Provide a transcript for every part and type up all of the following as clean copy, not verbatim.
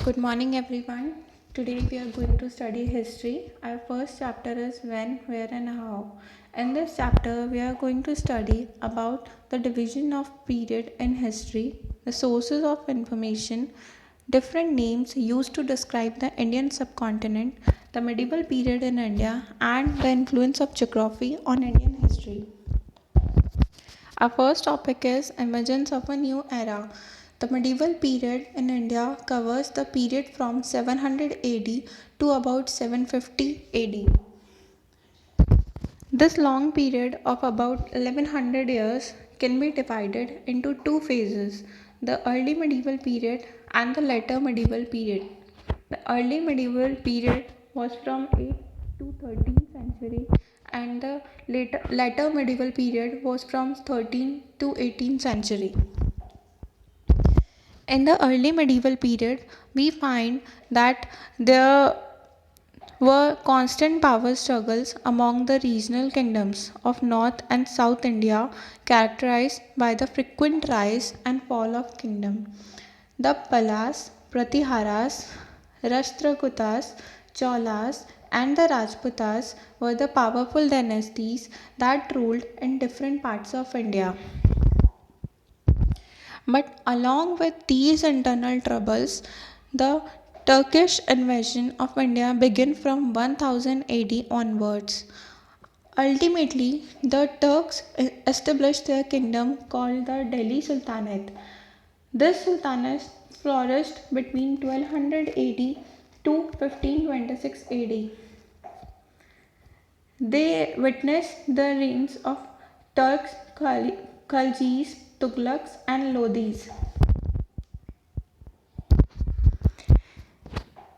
Good morning, everyone. Today we are going to study history. Our first chapter is when, where, and how. In this chapter, we are going to study about the division of period in history, the sources of information, different names used to describe the Indian subcontinent, the medieval period in India, and the influence of geography on Indian history. Our first topic is emergence of a new era. The medieval period in India covers the period from 700 AD to about 750 AD. This long period of about 1100 years can be divided into two phases, the early medieval period and the later medieval period. The early medieval period was from 8th to 13th century and the later medieval period was from 13th to 18th century. In the early medieval period, we find that there were constant power struggles among the regional kingdoms of North and South India, characterized by the frequent rise and fall of kingdom. The Palas, Pratiharas, Rashtrakutas, Cholas, and the Rajputas were the powerful dynasties that ruled in different parts of India. But along with these internal troubles, the Turkish invasion of India began from 1000 AD onwards. Ultimately, the Turks established their kingdom called the Delhi Sultanate. This sultanate flourished between 1200 AD to 1526 AD. They witnessed the reigns of Turks, Khaljis, Tughlaqs, and Lodhis.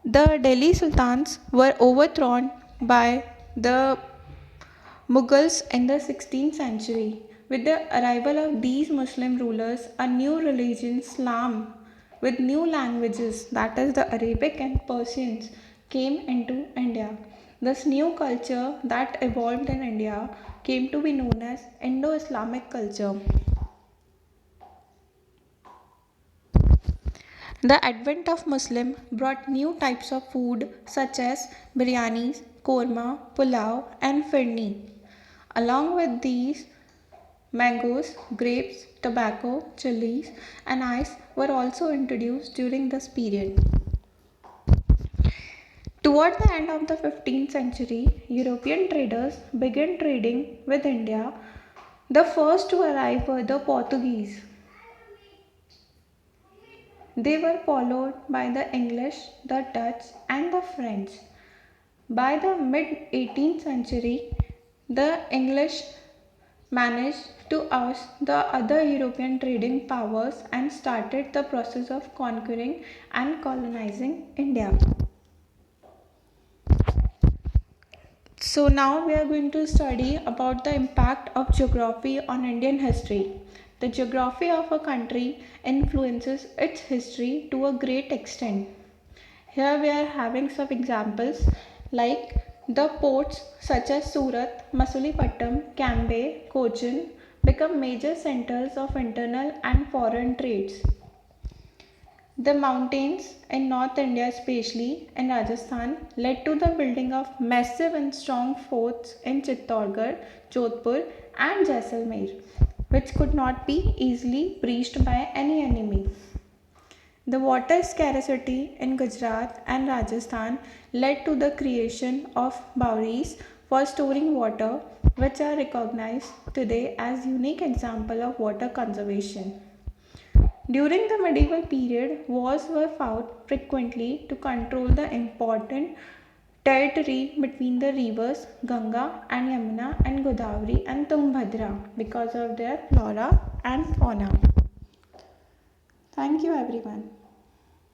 The Delhi Sultans were overthrown by the Mughals in the 16th century. With the arrival of these Muslim rulers, a new religion, Islam, with new languages, that is the Arabic and Persians, came into India. This new culture that evolved in India came to be known as Indo-Islamic culture. The advent of Muslim brought new types of food such as biryanis, korma, pulao, and firni. Along with these, mangoes, grapes, tobacco, chilies, and ice were also introduced during this period. Toward the end of the 15th century, European traders began trading with India. The first to arrive were the Portuguese. They were followed by the English, the Dutch, and the French. By the mid 18th century, the English managed to oust the other European trading powers and started the process of conquering and colonizing India. So now we are going to study about the impact of geography on Indian history. The geography of a country influences its history to a great extent. Here we are having some examples like the ports such as Surat, Masulipatam, Cambay, Cochin become major centers of internal and foreign trades. The mountains in North India, especially in Rajasthan, led to the building of massive and strong forts in Chittorgarh, Jodhpur, and Jaisalmer, which could not be easily breached by any enemy. The water scarcity in Gujarat and Rajasthan led to the creation of Bowries for storing water, which are recognized today as unique example of water conservation. During the medieval period, wars were fought frequently to control the important territory between the rivers Ganga and Yamuna and Godavari and Tungbhadra because of their flora and fauna. Thank you everyone.